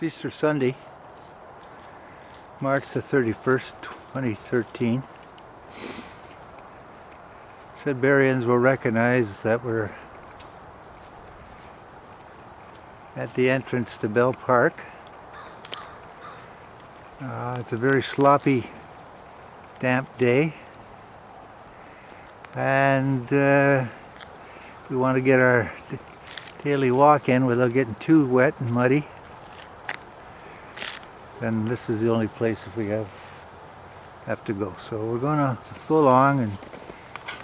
It's Easter Sunday, March the 31st, 2013. Sudburyans will recognize that we're at the entrance to Bell Park. It's a very sloppy, damp day, and we want to get our daily walk in without getting too wet and muddy. And this is the only place if we have to go. So we're going to go along and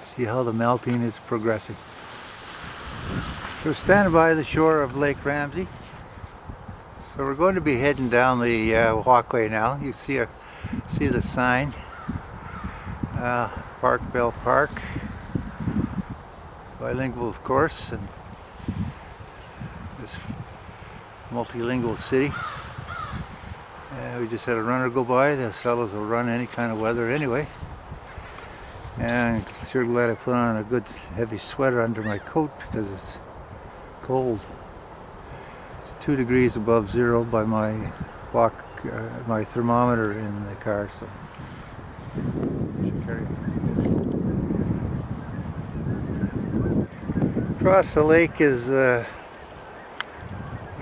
see how the melting is progressing. So we're standing by the shore of Lake Ramsey. So we're going to be heading down the walkway now. You see the sign, Park Bell Park, bilingual of course, and this multilingual city. We just had a runner go by. Those fellows will run any kind of weather anyway. And I'm sure glad I put on a good heavy sweater under my coat because it's cold. It's 2 degrees above zero by my my thermometer in the car, so I should carry it. Across the lake is our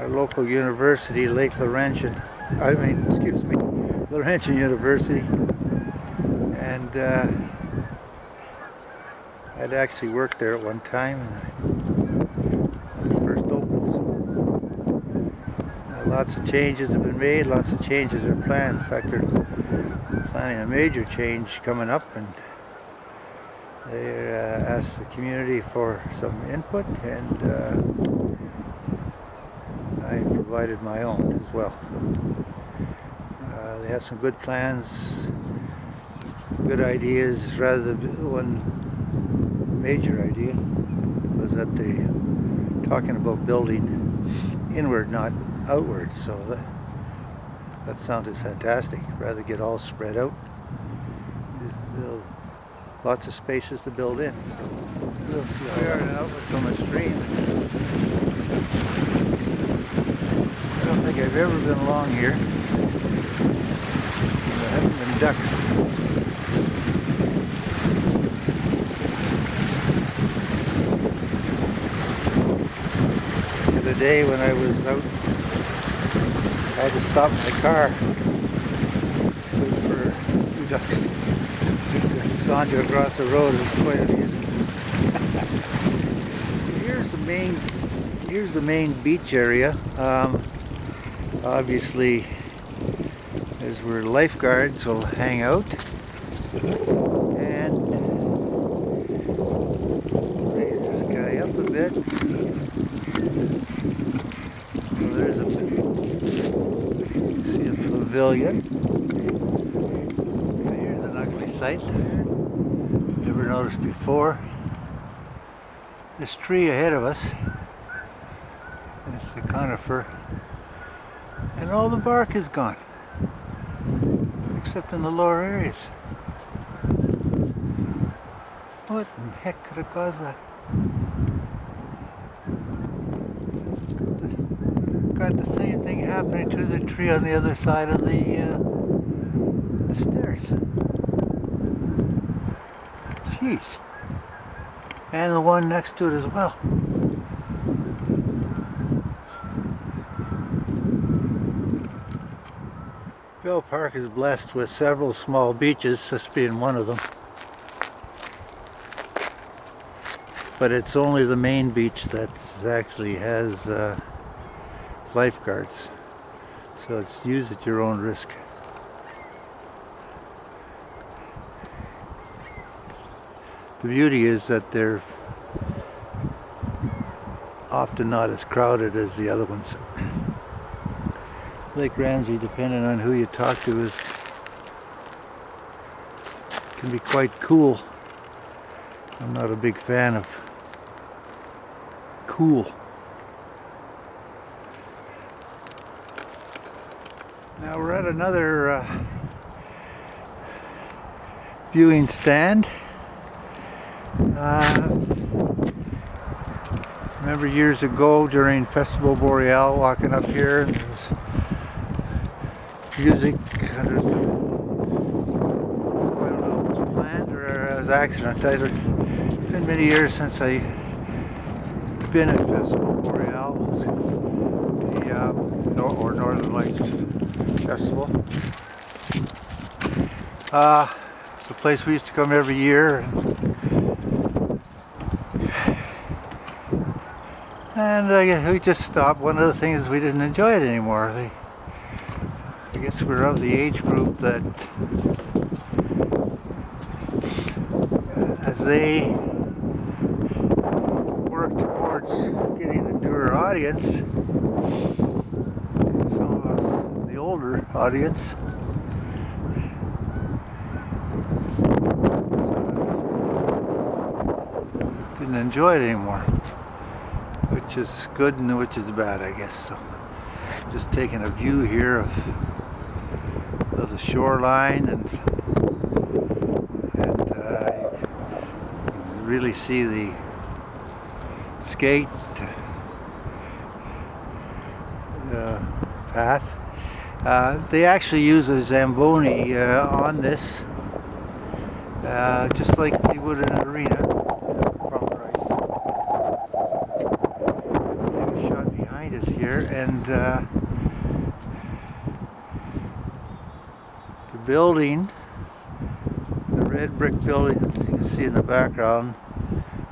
local university, Lake Laurentian. Laurentian University, and I'd actually worked there at one time when it first opened. So, lots of changes have been made, lots of changes are planned. In fact, they're planning a major change coming up, and they asked the community for some input, and I provided my own as well. So, they have some good plans, good ideas. Rather than one major idea was that they talking about building inward, not outward. So that sounded fantastic. Rather get all spread out, lots of spaces to build in. So we'll see how we are an outlet from a stream. I don't think I've ever been along here. There haven't been ducks. The other day when I was out, I had to stop my car for 2 ducks to saunter across the road. It was quite amusing. Here's the main beach area. Obviously, is where lifeguards will hang out, and raise this guy up a bit. So there's see a pavilion. Here's an ugly sight there. Never noticed before. This tree ahead of us, it's a conifer, and all the bark is gone, except in the lower areas. What the heck could have caused that? Got the same thing happening to the tree on the other side of the stairs. Jeez. And the one next to it as well. Bell Park is blessed with several small beaches, this being one of them. But it's only the main beach that actually has lifeguards. So it's used at your own risk. The beauty is that they're often not as crowded as the other ones. Lake Ramsey, depending on who you talk to, can be quite cool. I'm not a big fan of cool. Now we're at another viewing stand. Remember years ago during Festival Boreal walking up here, and there was music. There's a, I don't know if it was planned or it was accident. It's been many years since I've been at Festival Boreal, or Northern Lights Festival. It's a place we used to come every year, and we just stopped. One of the things is we didn't enjoy it anymore. I guess we're of the age group that, as they work towards getting a newer audience, some of us, the older audience, didn't enjoy it anymore, which is good and which is bad, I guess. So just taking a view here of the shoreline, and you can really see the skate path. They actually use a Zamboni on this, just like they would in an arena. Proper ice. Take a shot behind us here, and the building, the red brick building that you can see in the background,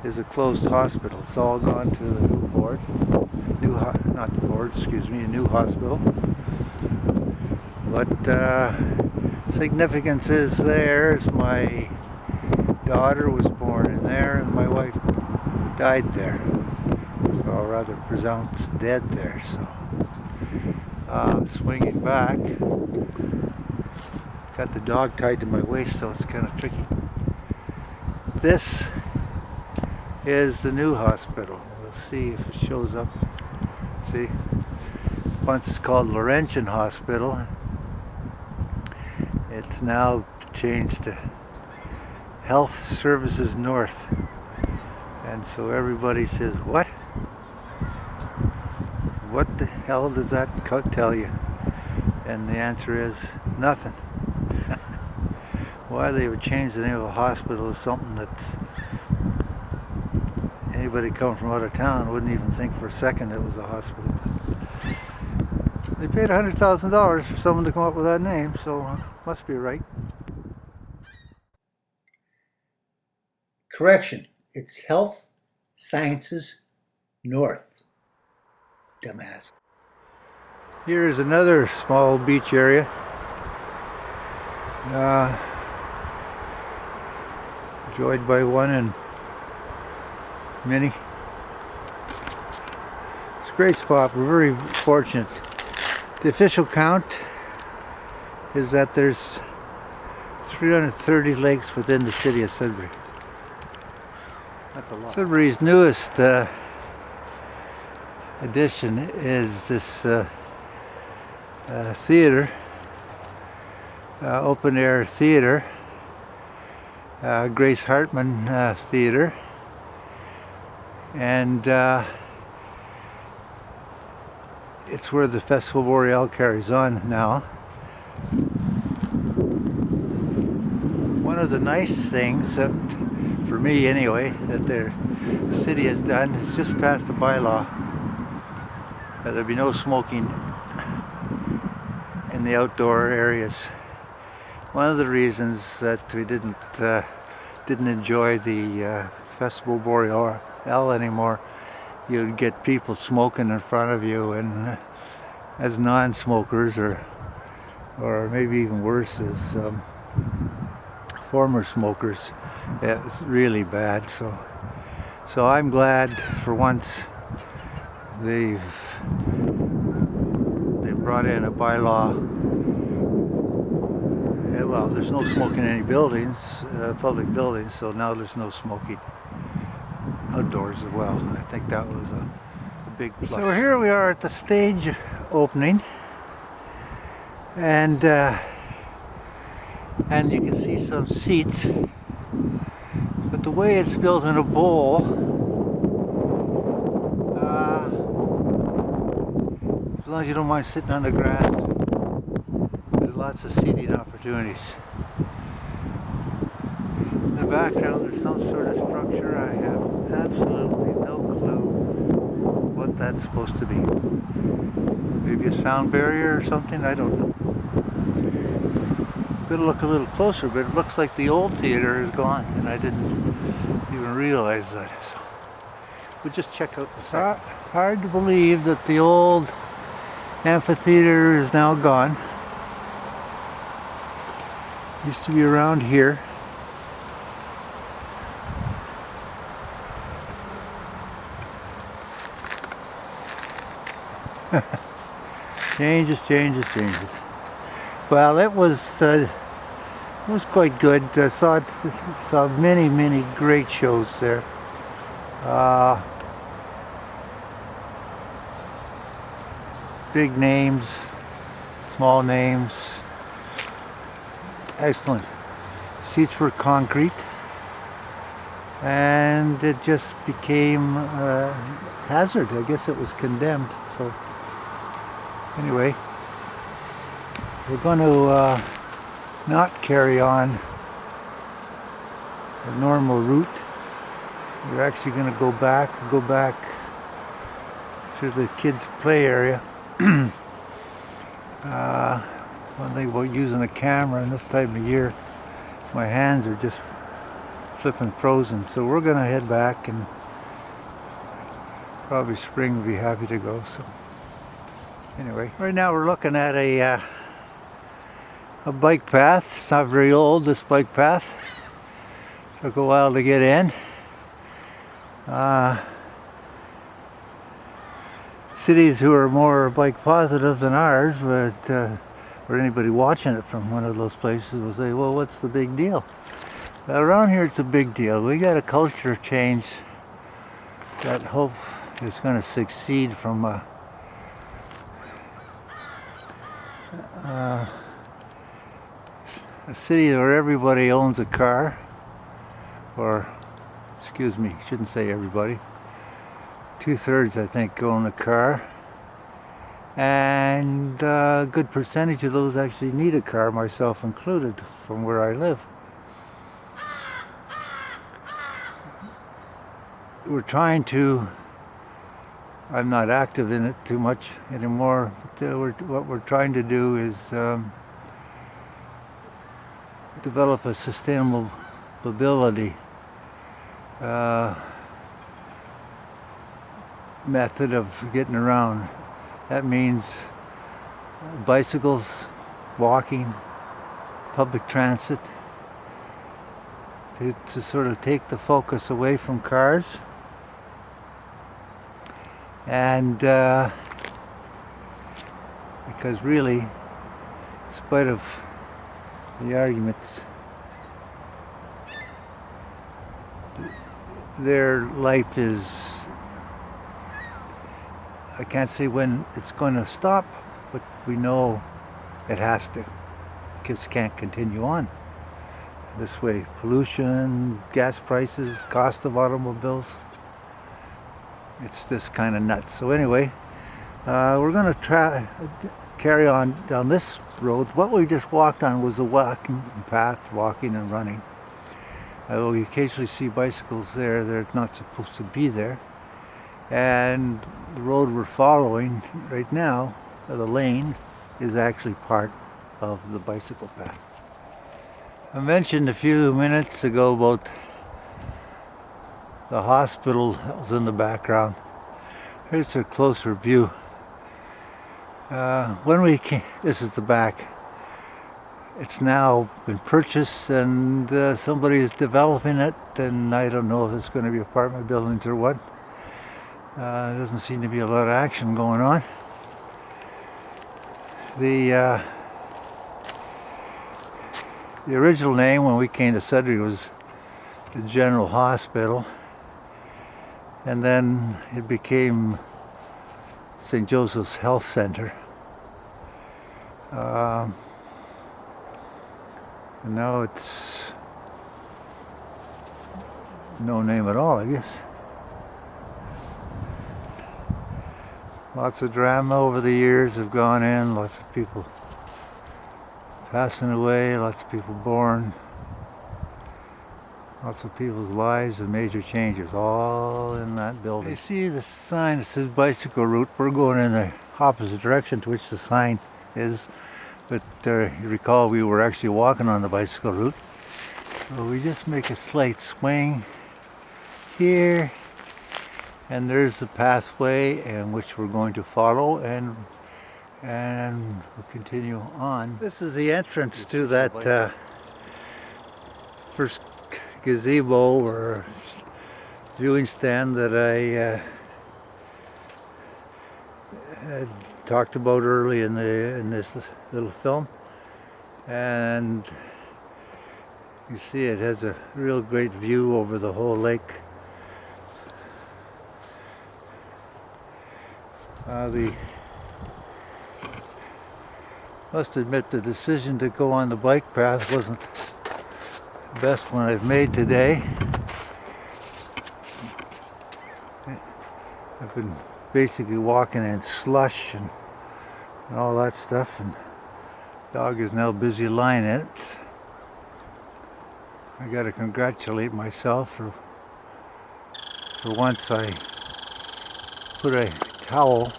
is a closed hospital. It's all gone to the new board. A new hospital. But significance is there's my daughter was born in there, and my wife died there, or rather pronounced dead there. So swinging back, got the dog tied to my waist, so it's kind of tricky. This is the new hospital. We'll see if it shows up. See, once it's called Laurentian Hospital. It's now changed to Health Services North, and so everybody says, what the hell does that tell you? And the answer is nothing. Why they would change the name of a hospital is something that's anybody coming from out of town wouldn't even think for a second it was a hospital. They paid $100,000 for someone to come up with that name, so must be right. Correction, it's Health Sciences North. Dumbass. Here is another small beach area. Enjoyed by one and many. It's a great spot. We're very fortunate. The official count is that there's 330 lakes within the city of Sudbury. That's a lot. Sudbury's newest addition is this theater, open air theater, Grace Hartman Theater, and it's where the Festival Boreal carries on now. One of the nice things, for me anyway, that their city has done is just passed a bylaw that there be no smoking in the outdoor areas. One of the reasons that we didn't enjoy the Festival Boreal anymore, you'd get people smoking in front of you, and as non-smokers, or maybe even worse, as former smokers, it's really bad. So I'm glad for once they've brought in a bylaw. Well, there's no smoking in any buildings, public buildings, so now there's no smoking outdoors as well. I think that was a big plus. So here we are at the stage opening, and you can see some seats, but the way it's built in a bowl, as long as you don't mind sitting on the grass, lots of seating opportunities. In the background there's some sort of structure. I have absolutely no clue what that's supposed to be. Maybe a sound barrier or something, I don't know. Gotta look a little closer, but it looks like the old theater is gone, and I didn't even realize that. So we'll just check out the second. Hard to believe that the old amphitheater is now gone. Used to be around here. Changes. Well, it was quite good. I saw many great shows there. Big names, small names. Excellent. Seats were concrete, and it just became a hazard. I guess it was condemned. So anyway, we're going to not carry on the normal route. We're actually going to go back to the kids' play area. One thing about using a camera in this time of year, my hands are just flipping frozen. So we're going to head back, and probably Spring will be happy to go. So anyway, right now we're looking at a bike path. It's not very old, this bike path. Took a while to get in. Cities who are more bike positive than ours, but or anybody watching it from one of those places will say, well, what's the big deal? But around here it's a big deal. We got a culture change that hope is going to succeed from a city where everybody owns a car, or excuse me, shouldn't say everybody. 2/3, I think, own a car, and a good percentage of those actually need a car, myself included, from where I live. We're trying to, I'm not active in it too much anymore, but what we're trying to do is develop a sustainable mobility method of getting around. That means bicycles, walking, public transit, to sort of take the focus away from cars, and because really, in spite of the arguments, their life is, I can't say when it's going to stop, but we know it has to, because it can't continue on this way. Pollution, gas prices, cost of automobiles, it's just kind of nuts. So anyway, we're going to try carry on down this road. What we just walked on was a walking path, walking and running. Although we occasionally see bicycles there, they're not supposed to be there. And the road we're following right now, the lane, is actually part of the bicycle path. I mentioned a few minutes ago about the hospital that was in the background. Here's a closer view. When we came, this is the back. It's now been purchased, and somebody is developing it, and I don't know if it's going to be apartment buildings or what. There doesn't seem to be a lot of action going on. The original name when we came to Sudbury was the General Hospital, and then it became St. Joseph's Health Center. And now it's no name at all, I guess. Lots of drama over the years have gone in, lots of people passing away, lots of people born, lots of people's lives and major changes all in that building. You see the sign that says bicycle route. We're going in the opposite direction to which the sign is, but you recall we were actually walking on the bicycle route. So we just make a slight swing here, and there's the pathway in which we're going to follow, and we'll continue on. This is the entrance to that first gazebo or viewing stand that I had talked about early in this little film, and you see it has a real great view over the whole lake. Must admit the decision to go on the bike path wasn't the best one I've made today. I've been basically walking in slush and all that stuff, and the dog is now busy lying in it. I gotta congratulate myself for once I put a towel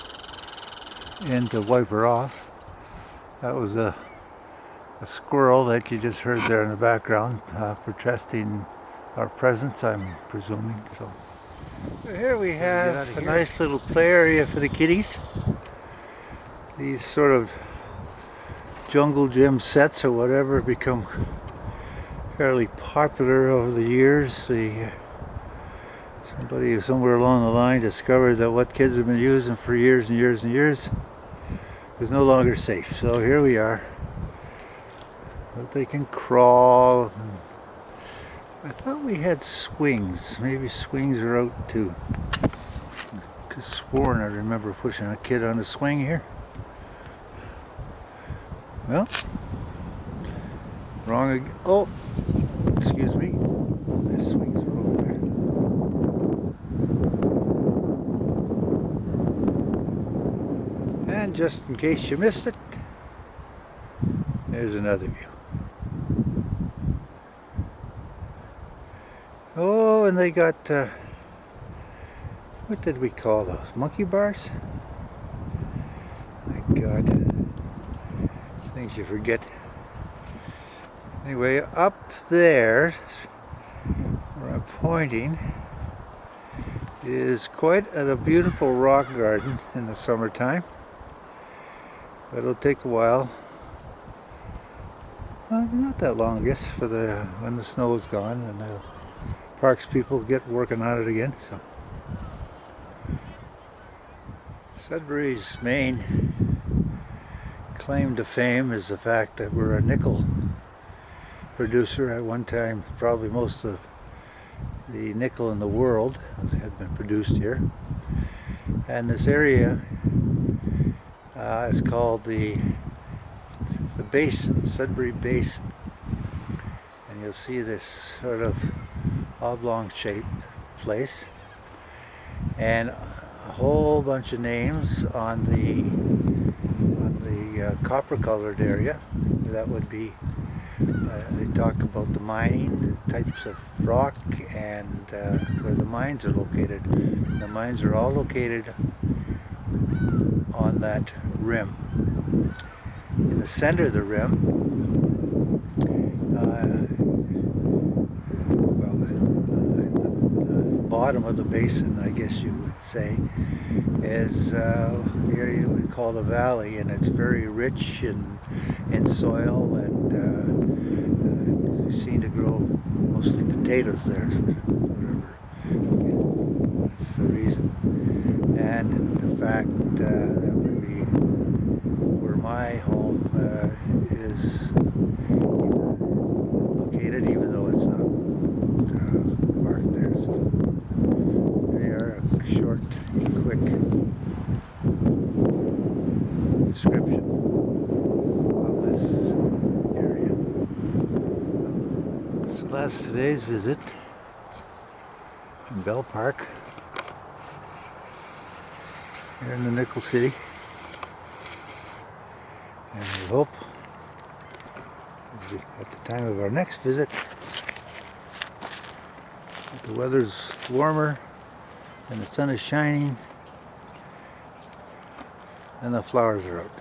in to wipe her off. That was a squirrel that you just heard there in the background, protesting our presence, I'm presuming. So here we have a nice little play area for the kiddies. These sort of jungle gym sets or whatever have become fairly popular over the years. Somebody somewhere along the line discovered that what kids have been using for years and years and years is no longer safe. So here we are. But they can crawl. I thought we had swings. Maybe swings are out too. I could have sworn I remember pushing a kid on a swing here. Well, wrong again. Oh, excuse me. The swings are over there. And just in case you missed it, there's another view. Oh, and they got, what did we call those? Monkey bars? My God. Things you forget. Anyway, up there, where I'm pointing, is quite a beautiful rock garden in the summertime. But it'll take a while. Well, not that long, I guess, for when the snow is gone and the parks people get working on it again. So, Sudbury's main claim to fame is the fact that we're a nickel producer. At one time, probably most of the nickel in the world had been produced here. And this area is called the Basin, Sudbury Basin. And you'll see this sort of oblong shaped place and a whole bunch of names on the copper colored area. That would be they talk about the mining, the types of rock, and where the mines are located. The mines are all located on that rim. In the center of the rim, the bottom of the basin, I guess you would say, is the area we call the valley, and it's very rich in soil, and we seem to grow mostly potatoes there, whatever. That's the reason. And the fact that would be where my home is located, even though it's not marked there. So there, a short, quick description of this area. So that's today's visit in Bell Park, here in the Nickel City. And we hope At the time of our next visit, the weather's warmer and the sun is shining and the flowers are out.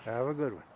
Have a good one.